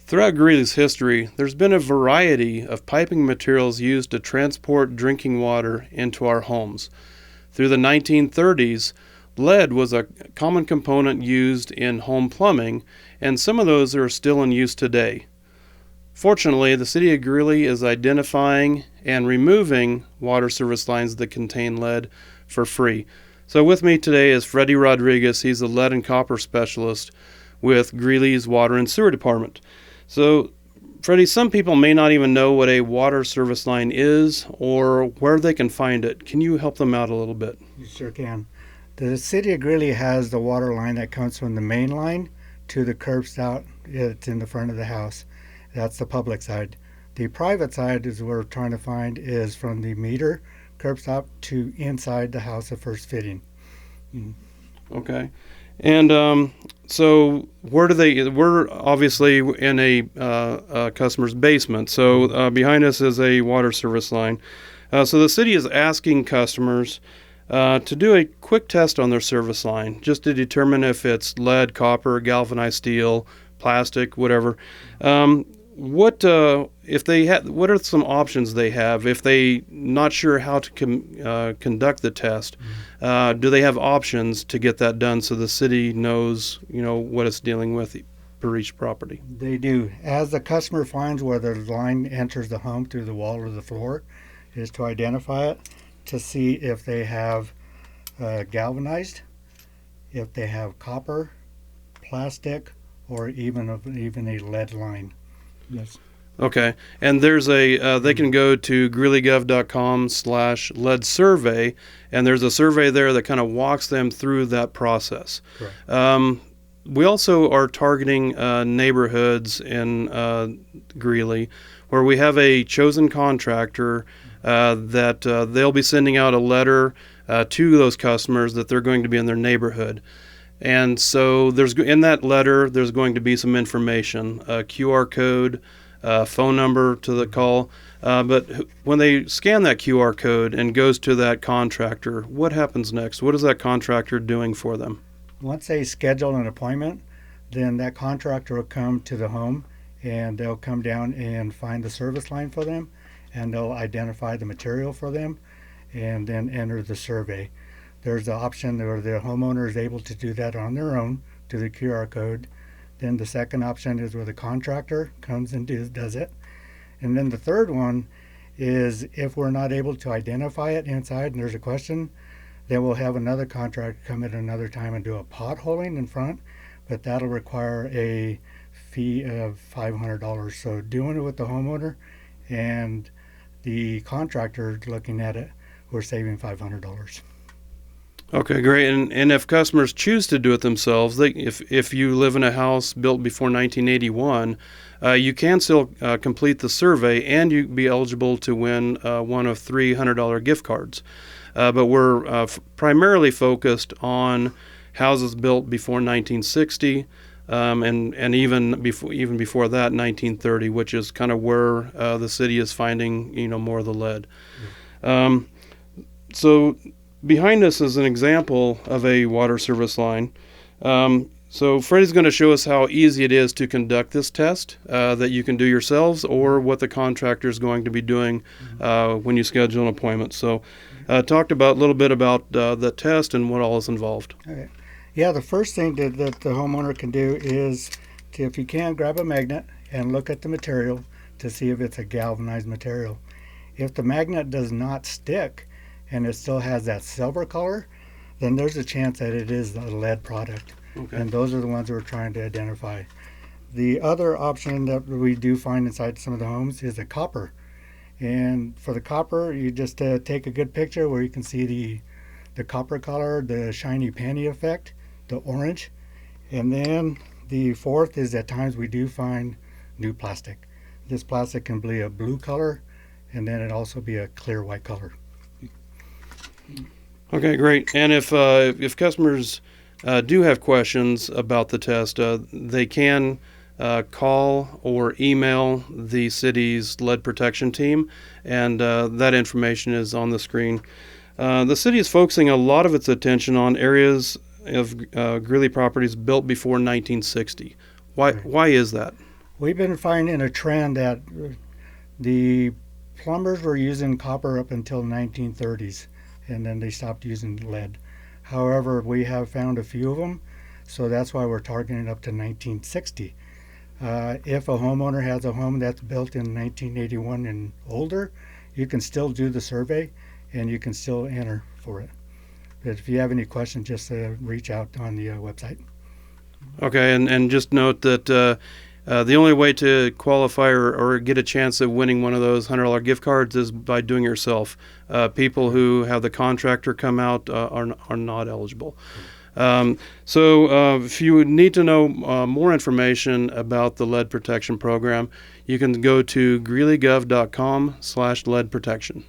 Throughout Greeley's history, there's been a variety of piping materials used to transport drinking water into our homes. Through the 1930s, lead was a common component used in home plumbing, and some of those are still in use today. Fortunately, the City of Greeley is identifying and removing water service lines that contain lead for free. So with me today is Freddie Rodriguez. He's a lead and copper specialist with Greeley's Water and Sewer Department. So, Freddie, some people may not even know what a water service line is or where they can find it. Can you help them out a little bit? You sure can. The City of Greeley has the water line that comes from the main line to the curb stop. It's in the front of the house. That's the public side. The private side is where we're trying to find is from the meter curb stop to inside the house of first fitting. Okay. And so where do they? We're obviously in a customer's basement. So behind us is a water service line. So the city is asking customers to do a quick test on their service line, just to determine if it's lead, copper, galvanized steel, plastic, whatever. What if they what are some options they have if they not sure how to conduct the test? Do they have options to get that done so the city knows what it's dealing with per each property? They do. As the customer finds where the line enters the home through the wall or the floor, is to identify it to see if they have galvanized, if they have copper, plastic, or even a lead line. Yes. Okay, and there's they can go to greeleygov.com/lead survey, and there's a survey there that kind of walks them through that process. Correct. We also are targeting neighborhoods in Greeley where we have a chosen contractor that they'll be sending out a letter to those customers that they're going to be in their neighborhood. And so in that letter, there's going to be some information, a QR code, phone number to the call. But when they scan that QR code and goes to that contractor, what happens next? What is that contractor doing for them? Once they schedule an appointment, then that contractor will come to the home and they'll come down and find the service line for them, and they'll identify the material for them and then enter the survey. There's the option where the homeowner is able to do that on their own to the QR code. Then the second option is where the contractor comes and does it. And then the third one is if we're not able to identify it inside and there's a question, then we'll have another contractor come at another time and do a potholing in front, but that'll require a fee of $500. So doing it with the homeowner and the contractor looking at it, we're saving $500. Okay, great. And if customers choose to do it themselves, if you live in a house built before 1981, you can still complete the survey and you be eligible to win one of $300 gift cards. But we're primarily focused on houses built before 1960 and even before that, 1930, which is kind of where the city is finding more of the lead. So behind us is an example of a water service line. So Freddie's going to show us how easy it is to conduct this test that you can do yourselves or what the contractor is going to be doing when you schedule an appointment. So talked about a little bit about the test and what all is involved. Okay. Yeah, the first thing that the homeowner can do is, if you can, grab a magnet and look at the material to see if it's a galvanized material. If the magnet does not stick and it still has that silver color, then there's a chance that it is a lead product. Okay. And those are the ones we're trying to identify. The other option that we do find inside some of the homes is the copper. And for the copper, you just take a good picture where you can see the copper color, the shiny penny effect, the orange. And then the fourth is at times we do find new plastic. This plastic can be a blue color, and then it also be a clear white color. Okay, great. And if customers do have questions about the test, they can call or email the city's lead protection team, and that information is on the screen. The city is focusing a lot of its attention on areas of Greeley properties built before 1960. Why is that? We've been finding a trend that the plumbers were using copper up until the 1930s, and then they stopped using lead. However, we have found a few of them, so that's why we're targeting up to 1960. If a homeowner has a home that's built in 1981 and older, you can still do the survey and you can still enter for it. But if you have any questions, just reach out on the website. Okay, and just note that the only way to qualify or get a chance of winning one of those $100 gift cards is by doing it yourself. People who have the contractor come out are not eligible. So if you need to know more information about the lead protection program, you can go to greeleygov.com/lead protection.